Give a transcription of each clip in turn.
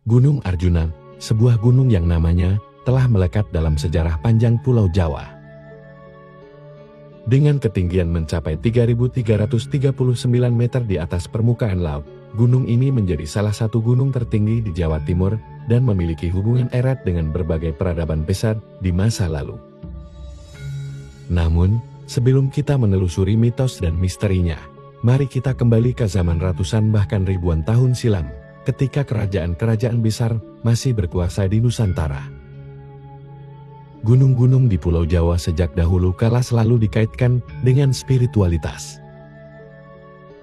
Gunung Arjuna, sebuah gunung yang namanya telah melekat dalam sejarah panjang Pulau Jawa. Dengan ketinggian mencapai 3.339 meter di atas permukaan laut, gunung ini menjadi salah satu gunung tertinggi di Jawa Timur dan memiliki hubungan erat dengan berbagai peradaban besar di masa lalu. Namun, sebelum kita menelusuri mitos dan misterinya, mari kita kembali ke zaman ratusan bahkan ribuan tahun silam, ketika kerajaan-kerajaan besar masih berkuasa di Nusantara. Gunung-gunung di Pulau Jawa sejak dahulu kala selalu dikaitkan dengan spiritualitas.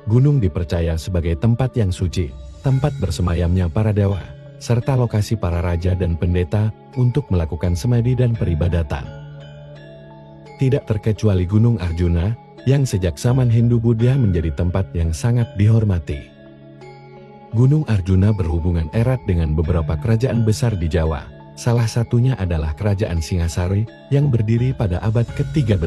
Gunung dipercaya sebagai tempat yang suci, tempat bersemayamnya para dewa, serta lokasi para raja dan pendeta untuk melakukan semadi dan peribadatan. Tidak terkecuali Gunung Arjuna, yang sejak zaman Hindu-Buddha menjadi tempat yang sangat dihormati. Gunung Arjuna berhubungan erat dengan beberapa kerajaan besar di Jawa. Salah satunya adalah Kerajaan Singasari yang berdiri pada abad ke-13.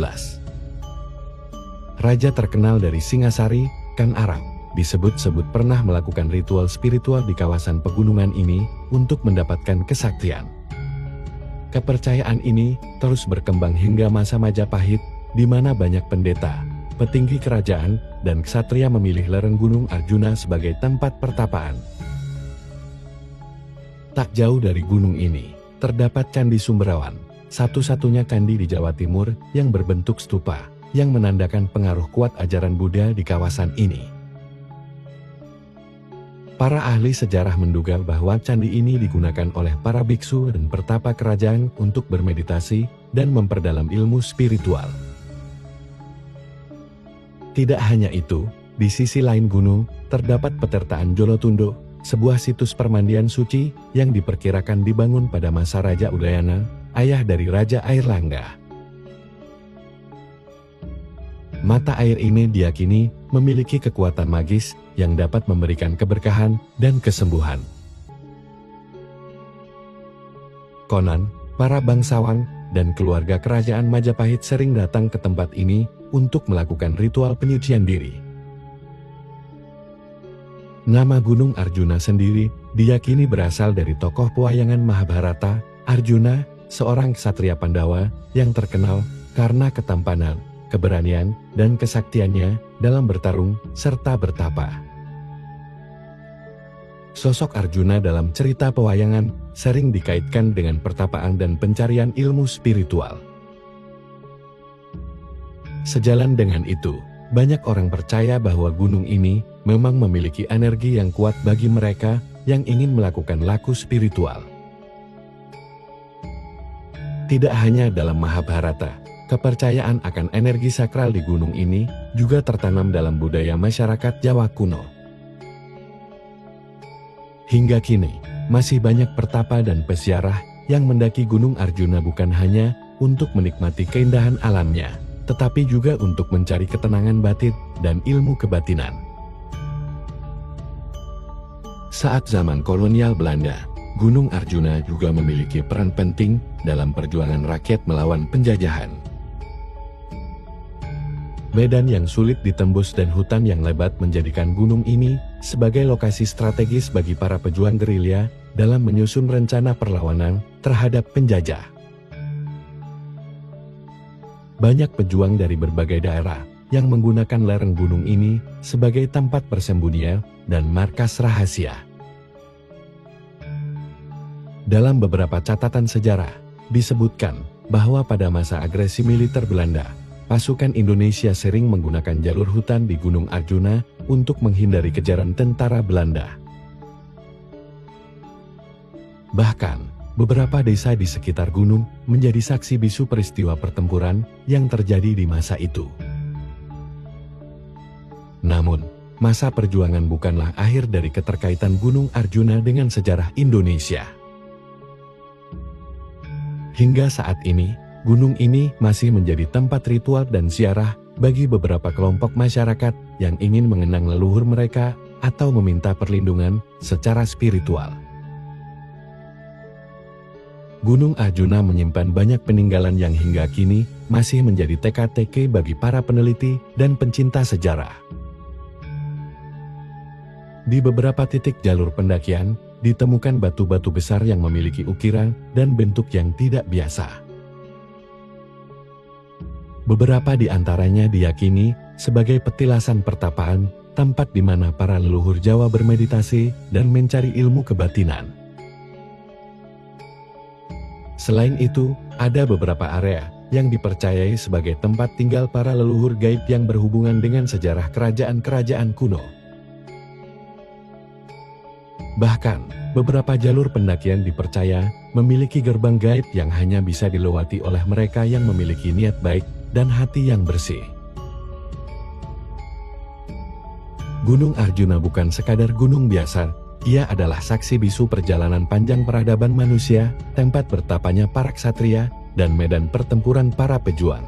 Raja terkenal dari Singasari, Kang Arang, disebut-sebut pernah melakukan ritual spiritual di kawasan pegunungan ini untuk mendapatkan kesaktian. Kepercayaan ini terus berkembang hingga masa Majapahit, di mana banyak pendeta, petinggi kerajaan, dan ksatria memilih lereng Gunung Arjuna sebagai tempat pertapaan. Tak jauh dari gunung ini, terdapat Candi Sumberawan, satu-satunya candi di Jawa Timur yang berbentuk stupa, yang menandakan pengaruh kuat ajaran Buddha di kawasan ini. Para ahli sejarah menduga bahwa candi ini digunakan oleh para biksu dan pertapa kerajaan untuk bermeditasi dan memperdalam ilmu spiritual. Tidak hanya itu, di sisi lain gunung, terdapat Petirtaan Jolotundo, sebuah situs permandian suci yang diperkirakan dibangun pada masa Raja Udayana, ayah dari Raja Airlangga. Mata air ini diyakini memiliki kekuatan magis yang dapat memberikan keberkahan dan kesembuhan. Konon, para bangsawan dan keluarga kerajaan Majapahit sering datang ke tempat ini untuk melakukan ritual penyucian diri. Nama Gunung Arjuna sendiri diyakini berasal dari tokoh pewayangan Mahabharata, Arjuna, seorang ksatria Pandawa yang terkenal karena ketampanan, keberanian, dan kesaktiannya dalam bertarung serta bertapa. Sosok Arjuna dalam cerita pewayangan sering dikaitkan dengan pertapaan dan pencarian ilmu spiritual. Sejalan dengan itu, banyak orang percaya bahwa gunung ini memang memiliki energi yang kuat bagi mereka yang ingin melakukan laku spiritual. Tidak hanya dalam Mahabharata, kepercayaan akan energi sakral di gunung ini juga tertanam dalam budaya masyarakat Jawa kuno. Hingga kini, masih banyak pertapa dan peziarah yang mendaki Gunung Arjuna bukan hanya untuk menikmati keindahan alamnya, tetapi juga untuk mencari ketenangan batin dan ilmu kebatinan. Saat zaman kolonial Belanda, Gunung Arjuna juga memiliki peran penting dalam perjuangan rakyat melawan penjajahan. Medan yang sulit ditembus dan hutan yang lebat menjadikan gunung ini sebagai lokasi strategis bagi para pejuang gerilya dalam menyusun rencana perlawanan terhadap penjajah. Banyak pejuang dari berbagai daerah yang menggunakan lereng gunung ini sebagai tempat persembunyian dan markas rahasia. Dalam beberapa catatan sejarah, disebutkan bahwa pada masa agresi militer Belanda, pasukan Indonesia sering menggunakan jalur hutan di Gunung Arjuna untuk menghindari kejaran tentara Belanda. Bahkan, beberapa desa di sekitar gunung menjadi saksi bisu peristiwa pertempuran yang terjadi di masa itu. Namun, masa perjuangan bukanlah akhir dari keterkaitan Gunung Arjuna dengan sejarah Indonesia. Hingga saat ini, gunung ini masih menjadi tempat ritual dan ziarah bagi beberapa kelompok masyarakat yang ingin mengenang leluhur mereka atau meminta perlindungan secara spiritual. Gunung Arjuna menyimpan banyak peninggalan yang hingga kini masih menjadi teka-teki bagi para peneliti dan pencinta sejarah. Di beberapa titik jalur pendakian, ditemukan batu-batu besar yang memiliki ukiran dan bentuk yang tidak biasa. Beberapa di antaranya diyakini sebagai petilasan pertapaan, tempat di mana para leluhur Jawa bermeditasi dan mencari ilmu kebatinan. Selain itu, ada beberapa area yang dipercayai sebagai tempat tinggal para leluhur gaib yang berhubungan dengan sejarah kerajaan-kerajaan kuno. Bahkan, beberapa jalur pendakian dipercaya memiliki gerbang gaib yang hanya bisa dilewati oleh mereka yang memiliki niat baik dan hati yang bersih. Gunung Arjuna bukan sekadar gunung biasa, ia adalah saksi bisu perjalanan panjang peradaban manusia, tempat bertapanya para ksatria, dan medan pertempuran para pejuang.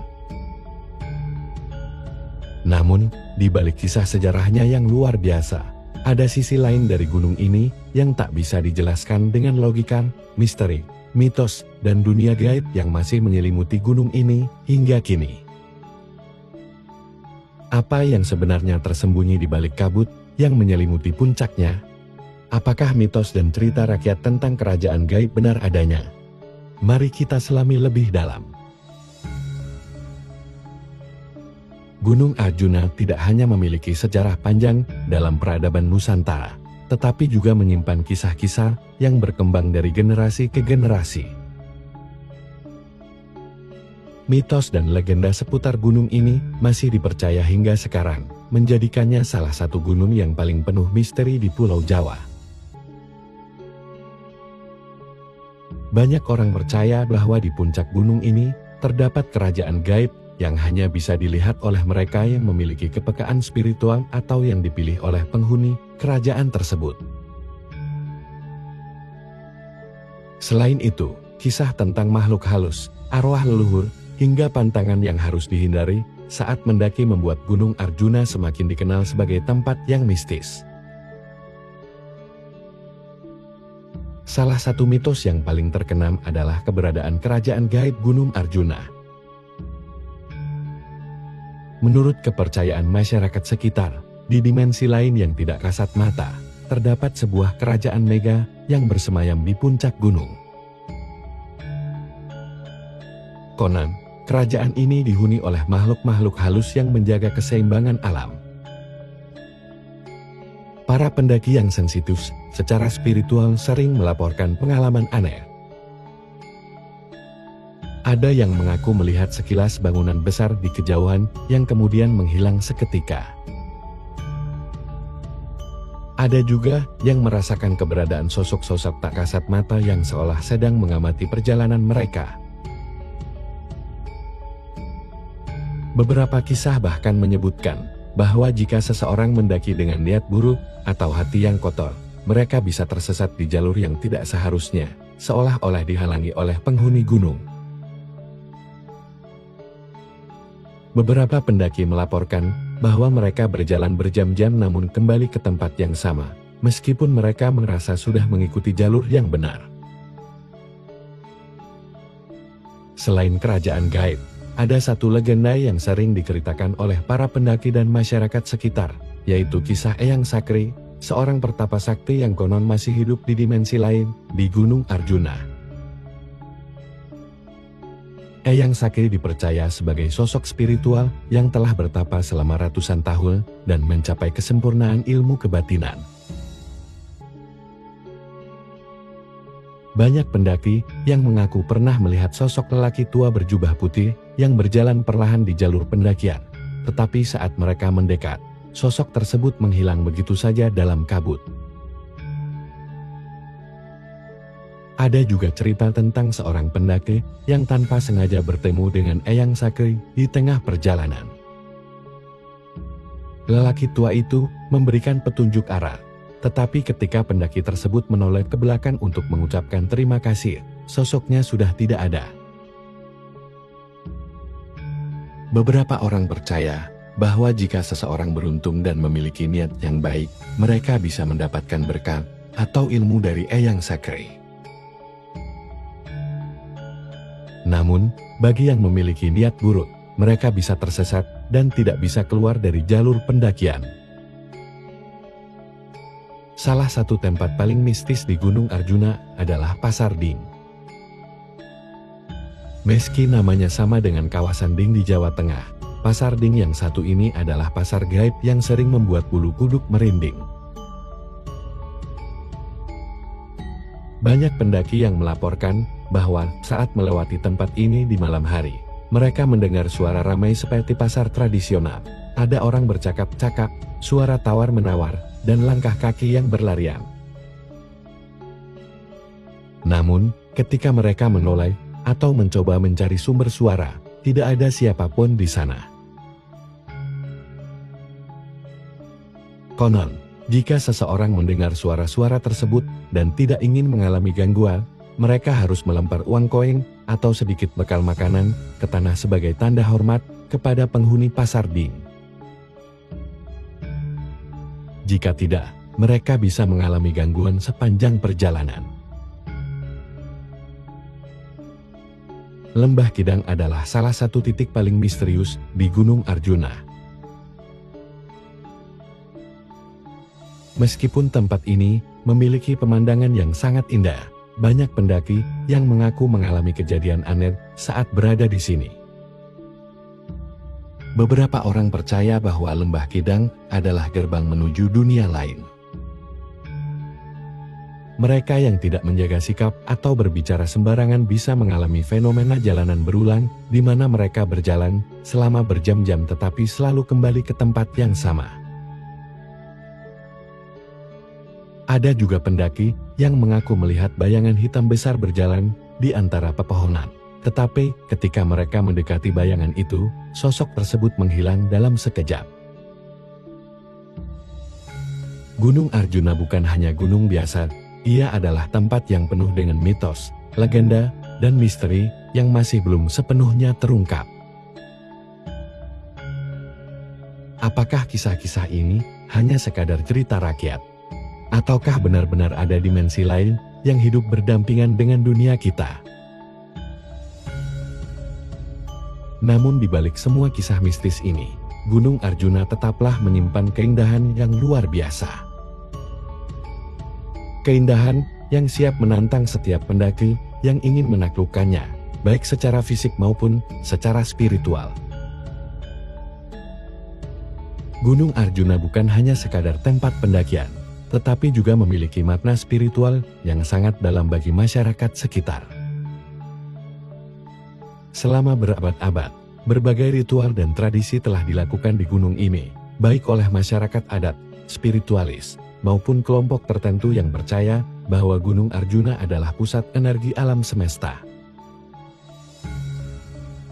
Namun, di balik kisah sejarahnya yang luar biasa, ada sisi lain dari gunung ini yang tak bisa dijelaskan dengan logika, misteri, mitos, dan dunia gaib yang masih menyelimuti gunung ini hingga kini. Apa yang sebenarnya tersembunyi di balik kabut yang menyelimuti puncaknya? Apakah mitos dan cerita rakyat tentang kerajaan gaib benar adanya? Mari kita selami lebih dalam. Gunung Arjuna tidak hanya memiliki sejarah panjang dalam peradaban Nusantara, tetapi juga menyimpan kisah-kisah yang berkembang dari generasi ke generasi. Mitos dan legenda seputar gunung ini masih dipercaya hingga sekarang, menjadikannya salah satu gunung yang paling penuh misteri di Pulau Jawa. Banyak orang percaya bahwa di puncak gunung ini terdapat kerajaan gaib yang hanya bisa dilihat oleh mereka yang memiliki kepekaan spiritual atau yang dipilih oleh penghuni kerajaan tersebut. Selain itu, kisah tentang makhluk halus, arwah leluhur, hingga pantangan yang harus dihindari saat mendaki membuat Gunung Arjuna semakin dikenal sebagai tempat yang mistis. Salah satu mitos yang paling terkenal adalah keberadaan kerajaan gaib Gunung Arjuna. Menurut kepercayaan masyarakat sekitar, di dimensi lain yang tidak kasat mata, terdapat sebuah kerajaan mega yang bersemayam di puncak gunung. Konon, kerajaan ini dihuni oleh makhluk-makhluk halus yang menjaga keseimbangan alam. Para pendaki yang sensitif secara spiritual sering melaporkan pengalaman aneh. Ada yang mengaku melihat sekilas bangunan besar di kejauhan yang kemudian menghilang seketika. Ada juga yang merasakan keberadaan sosok-sosok tak kasat mata yang seolah sedang mengamati perjalanan mereka. Beberapa kisah bahkan menyebutkan bahwa jika seseorang mendaki dengan niat buruk atau hati yang kotor, mereka bisa tersesat di jalur yang tidak seharusnya, seolah-olah dihalangi oleh penghuni gunung. Beberapa pendaki melaporkan bahwa mereka berjalan berjam-jam namun kembali ke tempat yang sama, meskipun mereka merasa sudah mengikuti jalur yang benar. Selain kerajaan gaib, ada satu legenda yang sering diceritakan oleh para pendaki dan masyarakat sekitar, yaitu kisah Eyang Sakri, seorang pertapa sakti yang konon masih hidup di dimensi lain, di Gunung Arjuna. Eyang Sakri dipercaya sebagai sosok spiritual yang telah bertapa selama ratusan tahun dan mencapai kesempurnaan ilmu kebatinan. Banyak pendaki yang mengaku pernah melihat sosok lelaki tua berjubah putih yang berjalan perlahan di jalur pendakian, tetapi saat mereka mendekat, sosok tersebut menghilang begitu saja dalam kabut. Ada juga cerita tentang seorang pendaki yang tanpa sengaja bertemu dengan Eyang Sakri di tengah perjalanan. Lelaki tua itu memberikan petunjuk arah, tetapi ketika pendaki tersebut menoleh ke belakang untuk mengucapkan terima kasih, sosoknya sudah tidak ada. Beberapa orang percaya bahwa jika seseorang beruntung dan memiliki niat yang baik, mereka bisa mendapatkan berkat atau ilmu dari Eyang Sakri. Namun, bagi yang memiliki niat buruk, mereka bisa tersesat dan tidak bisa keluar dari jalur pendakian. Salah satu tempat paling mistis di Gunung Arjuna adalah Pasar Ding. Meski namanya sama dengan kawasan Ding di Jawa Tengah, Pasar Ding yang satu ini adalah pasar gaib yang sering membuat bulu kuduk merinding. Banyak pendaki yang melaporkan bahwa saat melewati tempat ini di malam hari, mereka mendengar suara ramai seperti pasar tradisional. Ada orang bercakap-cakap, suara tawar-menawar, dan langkah kaki yang berlarian. Namun, ketika mereka menoleh atau mencoba mencari sumber suara, tidak ada siapapun di sana. Konon, jika seseorang mendengar suara-suara tersebut dan tidak ingin mengalami gangguan, mereka harus melempar uang koin atau sedikit bekal makanan ke tanah sebagai tanda hormat kepada penghuni Pasar Ding. Jika tidak, mereka bisa mengalami gangguan sepanjang perjalanan. Lembah Kidang adalah salah satu titik paling misterius di Gunung Arjuna. Meskipun tempat ini memiliki pemandangan yang sangat indah, banyak pendaki yang mengaku mengalami kejadian aneh saat berada di sini. Beberapa orang percaya bahwa Lembah Kidang adalah gerbang menuju dunia lain. Mereka yang tidak menjaga sikap atau berbicara sembarangan bisa mengalami fenomena jalanan berulang, di mana mereka berjalan selama berjam-jam tetapi selalu kembali ke tempat yang sama. Ada juga pendaki yang mengaku melihat bayangan hitam besar berjalan di antara pepohonan. Tetapi ketika mereka mendekati bayangan itu, sosok tersebut menghilang dalam sekejap. Gunung Arjuna bukan hanya gunung biasa, ia adalah tempat yang penuh dengan mitos, legenda, dan misteri yang masih belum sepenuhnya terungkap. Apakah kisah-kisah ini hanya sekadar cerita rakyat? Ataukah benar-benar ada dimensi lain yang hidup berdampingan dengan dunia kita? Namun di balik semua kisah mistis ini, Gunung Arjuna tetaplah menyimpan keindahan yang luar biasa. Keindahan yang siap menantang setiap pendaki yang ingin menaklukkannya, baik secara fisik maupun secara spiritual. Gunung Arjuna bukan hanya sekadar tempat pendakian, tetapi juga memiliki makna spiritual yang sangat dalam bagi masyarakat sekitar. Selama berabad-abad, berbagai ritual dan tradisi telah dilakukan di gunung ini, baik oleh masyarakat adat, spiritualis, maupun kelompok tertentu yang percaya bahwa Gunung Arjuna adalah pusat energi alam semesta.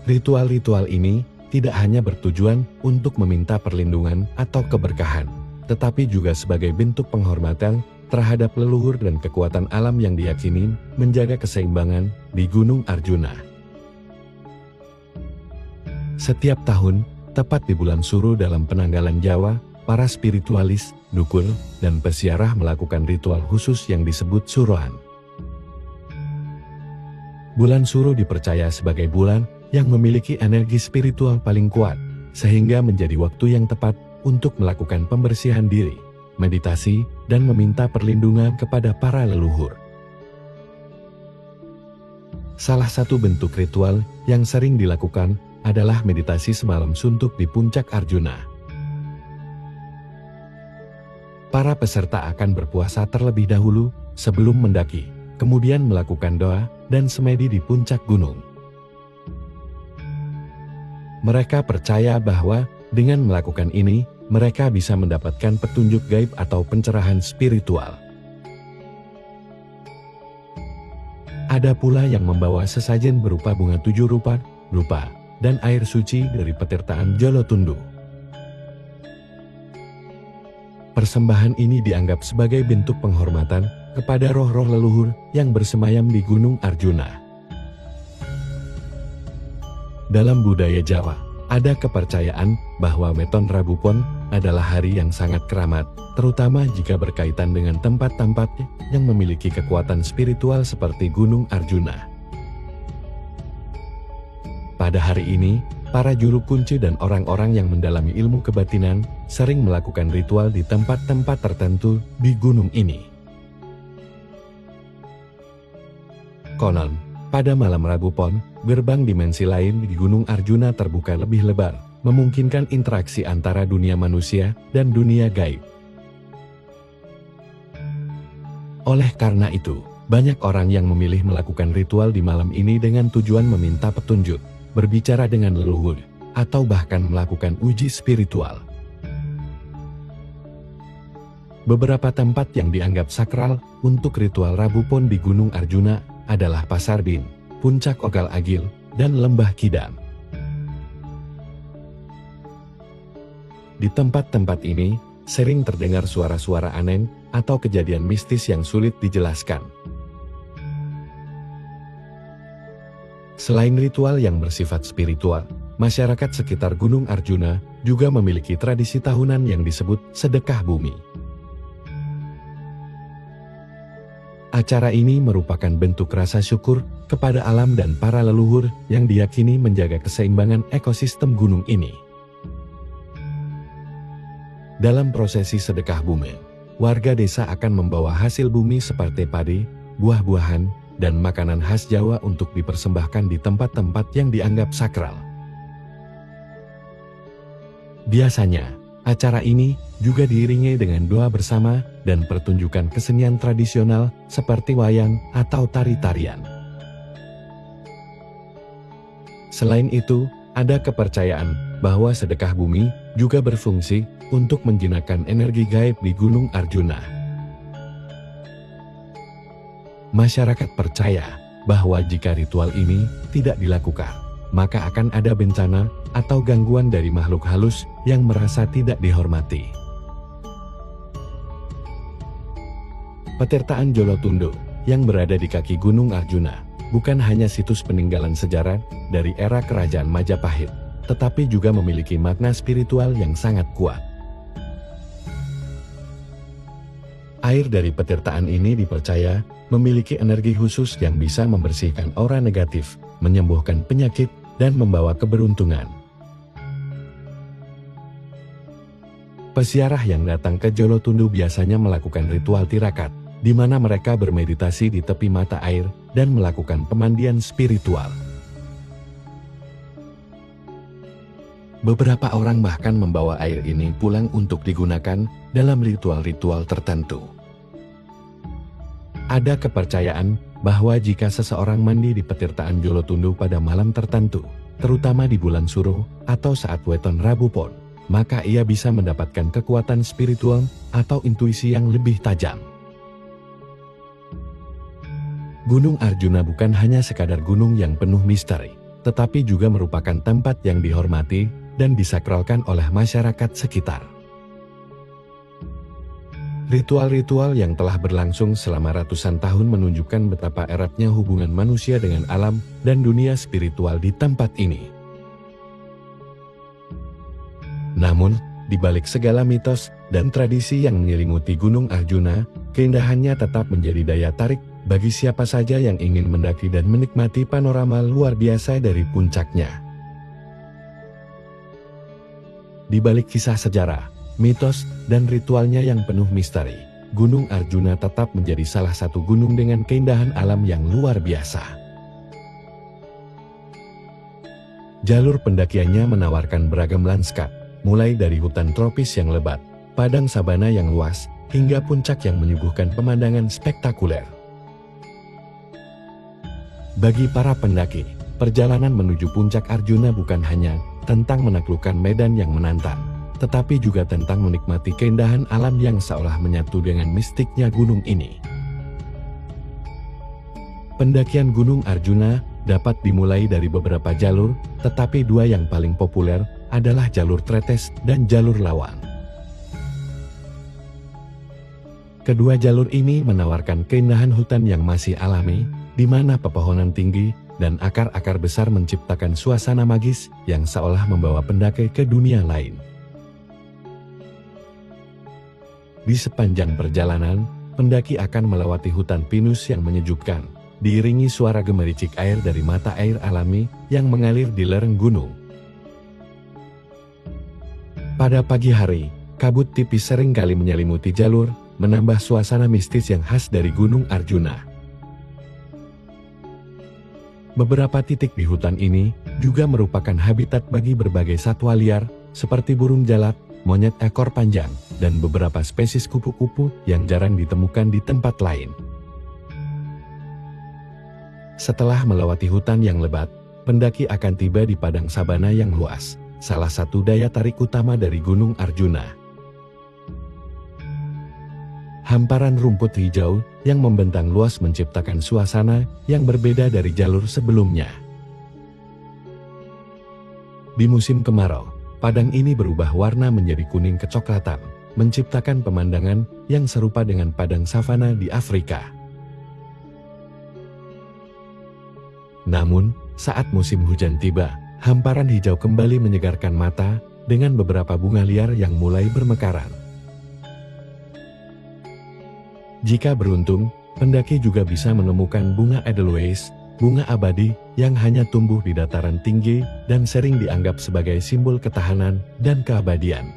Ritual-ritual ini tidak hanya bertujuan untuk meminta perlindungan atau keberkahan, tetapi juga sebagai bentuk penghormatan terhadap leluhur dan kekuatan alam yang diyakini menjaga keseimbangan di Gunung Arjuna. Setiap tahun, tepat di bulan Suro dalam penanggalan Jawa, para spiritualis, dukun, dan pesiarah melakukan ritual khusus yang disebut Suroan. Bulan Suro dipercaya sebagai bulan yang memiliki energi spiritual paling kuat, sehingga menjadi waktu yang tepat untuk melakukan pembersihan diri, meditasi, dan meminta perlindungan kepada para leluhur. Salah satu bentuk ritual yang sering dilakukan adalah meditasi semalam suntuk di puncak Arjuna. Para peserta akan berpuasa terlebih dahulu sebelum mendaki, kemudian melakukan doa dan semedi di puncak gunung. Mereka percaya bahwa dengan melakukan ini, mereka bisa mendapatkan petunjuk gaib atau pencerahan spiritual. Ada pula yang membawa sesajen berupa bunga 7 rupa, dan air suci dari petirtaan Jolotundu. Persembahan ini dianggap sebagai bentuk penghormatan kepada roh-roh leluhur yang bersemayam di Gunung Arjuna. Dalam budaya Jawa, ada kepercayaan bahwa Weton Rabu Pon adalah hari yang sangat keramat, terutama jika berkaitan dengan tempat-tempat yang memiliki kekuatan spiritual seperti Gunung Arjuna. Pada hari ini, para juru kunci dan orang-orang yang mendalami ilmu kebatinan sering melakukan ritual di tempat-tempat tertentu di gunung ini. Konon, pada malam Rabu Pon, gerbang dimensi lain di Gunung Arjuna terbuka lebih lebar, memungkinkan interaksi antara dunia manusia dan dunia gaib. Oleh karena itu, banyak orang yang memilih melakukan ritual di malam ini dengan tujuan meminta petunjuk, berbicara dengan leluhur, atau bahkan melakukan uji spiritual. Beberapa tempat yang dianggap sakral untuk ritual Rabu Pon di Gunung Arjuna adalah Pasar Bin, Puncak Ogal Agil, dan Lembah Kidam. Di tempat-tempat ini, sering terdengar suara-suara aneh atau kejadian mistis yang sulit dijelaskan. Selain ritual yang bersifat spiritual, masyarakat sekitar Gunung Arjuna juga memiliki tradisi tahunan yang disebut sedekah bumi. Acara ini merupakan bentuk rasa syukur kepada alam dan para leluhur yang diyakini menjaga keseimbangan ekosistem gunung ini. Dalam prosesi sedekah bumi, warga desa akan membawa hasil bumi seperti padi, buah-buahan, dan makanan khas Jawa untuk dipersembahkan di tempat-tempat yang dianggap sakral. Biasanya, acara ini juga diiringi dengan doa bersama dan pertunjukan kesenian tradisional seperti wayang atau tari-tarian. Selain itu, ada kepercayaan bahwa sedekah bumi juga berfungsi untuk menjinakkan energi gaib di Gunung Arjuna. Masyarakat percaya bahwa jika ritual ini tidak dilakukan, maka akan ada bencana atau gangguan dari makhluk halus yang merasa tidak dihormati. Petirtaan Jolotundo yang berada di kaki Gunung Arjuna bukan hanya situs peninggalan sejarah dari era Kerajaan Majapahit, tetapi juga memiliki makna spiritual yang sangat kuat. Air dari petirtaan ini dipercaya memiliki energi khusus yang bisa membersihkan aura negatif, menyembuhkan penyakit, dan membawa keberuntungan. Peziarah yang datang ke Jolotundo biasanya melakukan ritual tirakat, di mana mereka bermeditasi di tepi mata air dan melakukan pemandian spiritual. Beberapa orang bahkan membawa air ini pulang untuk digunakan dalam ritual-ritual tertentu. Ada kepercayaan bahwa jika seseorang mandi di petirtaan Jolotundo pada malam tertentu, terutama di bulan Suruh atau saat weton Rabu Pon, maka ia bisa mendapatkan kekuatan spiritual atau intuisi yang lebih tajam. Gunung Arjuna bukan hanya sekadar gunung yang penuh misteri, tetapi juga merupakan tempat yang dihormati dan disakralkan oleh masyarakat sekitar. Ritual-ritual yang telah berlangsung selama ratusan tahun menunjukkan betapa eratnya hubungan manusia dengan alam dan dunia spiritual di tempat ini. Namun, di balik segala mitos dan tradisi yang menyelimuti Gunung Arjuna, keindahannya tetap menjadi daya tarik bagi siapa saja yang ingin mendaki dan menikmati panorama luar biasa dari puncaknya. Di balik kisah sejarah, mitos, dan ritualnya yang penuh misteri, Gunung Arjuna tetap menjadi salah satu gunung dengan keindahan alam yang luar biasa. Jalur pendakiannya menawarkan beragam lanskap, mulai dari hutan tropis yang lebat, padang sabana yang luas, hingga puncak yang menyuguhkan pemandangan spektakuler. Bagi para pendaki, perjalanan menuju puncak Arjuna bukan hanya tentang menaklukkan medan yang menantang, tetapi juga tentang menikmati keindahan alam yang seolah menyatu dengan mistiknya gunung ini. Pendakian Gunung Arjuna dapat dimulai dari beberapa jalur, tetapi dua yang paling populer adalah jalur tretes dan jalur lawang. Kedua jalur ini menawarkan keindahan hutan yang masih alami, di mana pepohonan tinggi dan akar-akar besar menciptakan suasana magis yang seolah membawa pendaki ke dunia lain. Di sepanjang perjalanan, pendaki akan melewati hutan pinus yang menyejukkan, diiringi suara gemericik air dari mata air alami yang mengalir di lereng gunung. Pada pagi hari, kabut tipis seringkali menyelimuti jalur, menambah suasana mistis yang khas dari Gunung Arjuna. Beberapa titik di hutan ini juga merupakan habitat bagi berbagai satwa liar, seperti burung jalak, monyet ekor panjang, dan beberapa spesies kupu-kupu yang jarang ditemukan di tempat lain. Setelah melewati hutan yang lebat, pendaki akan tiba di padang sabana yang luas, salah satu daya tarik utama dari Gunung Arjuna. Hamparan rumput hijau yang membentang luas menciptakan suasana yang berbeda dari jalur sebelumnya. Di musim kemarau, padang ini berubah warna menjadi kuning kecoklatan, menciptakan pemandangan yang serupa dengan padang savana di Afrika. Namun, saat musim hujan tiba, hamparan hijau kembali menyegarkan mata dengan beberapa bunga liar yang mulai bermekaran. Jika beruntung, pendaki juga bisa menemukan bunga Edelweiss, bunga abadi yang hanya tumbuh di dataran tinggi dan sering dianggap sebagai simbol ketahanan dan keabadian.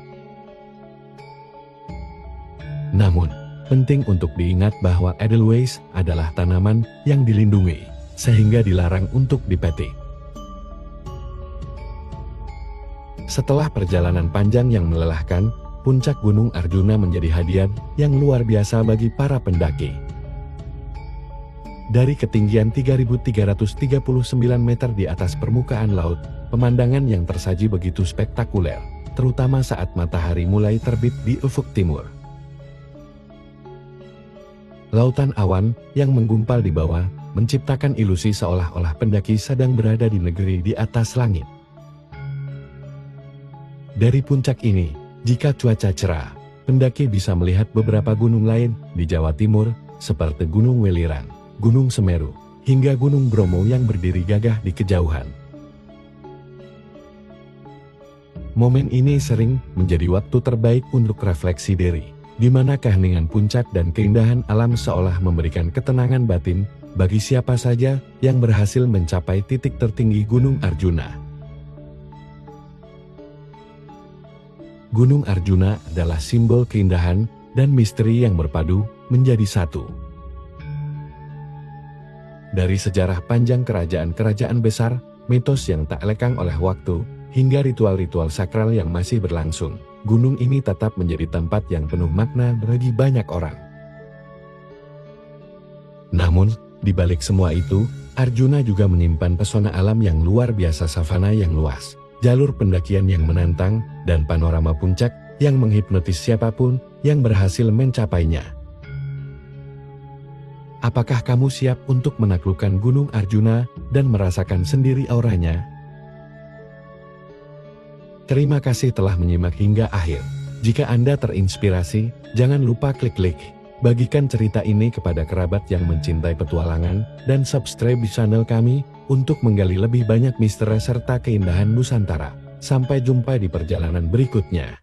Namun, penting untuk diingat bahwa Edelweiss adalah tanaman yang dilindungi, sehingga dilarang untuk dipetik. Setelah perjalanan panjang yang melelahkan, puncak Gunung Arjuna menjadi hadiah yang luar biasa bagi para pendaki. Dari ketinggian 3.339 meter di atas permukaan laut, pemandangan yang tersaji begitu spektakuler, terutama saat matahari mulai terbit di ufuk timur. Lautan awan yang menggumpal di bawah menciptakan ilusi seolah-olah pendaki sedang berada di negeri di atas langit. Dari puncak ini, jika cuaca cerah, pendaki bisa melihat beberapa gunung lain di Jawa Timur, seperti Gunung Welirang, Gunung Semeru, hingga Gunung Bromo yang berdiri gagah di kejauhan. Momen ini sering menjadi waktu terbaik untuk refleksi diri, di mana keheningan puncak dan keindahan alam seolah memberikan ketenangan batin bagi siapa saja yang berhasil mencapai titik tertinggi Gunung Arjuna. Gunung Arjuna adalah simbol keindahan dan misteri yang berpadu menjadi satu. Dari sejarah panjang kerajaan-kerajaan besar, mitos yang tak lekang oleh waktu, hingga ritual-ritual sakral yang masih berlangsung, gunung ini tetap menjadi tempat yang penuh makna bagi banyak orang. Namun, di balik semua itu, Arjuna juga menyimpan pesona alam yang luar biasa, savana yang luas, jalur pendakian yang menantang, dan panorama puncak yang menghipnotis siapapun yang berhasil mencapainya. Apakah kamu siap untuk menaklukkan Gunung Arjuna dan merasakan sendiri auranya? Terima kasih telah menyimak hingga akhir. Jika Anda terinspirasi, jangan lupa klik like, bagikan cerita ini kepada kerabat yang mencintai petualangan, dan subscribe di channel kami untuk menggali lebih banyak misteri serta keindahan Nusantara. Sampai jumpa di perjalanan berikutnya.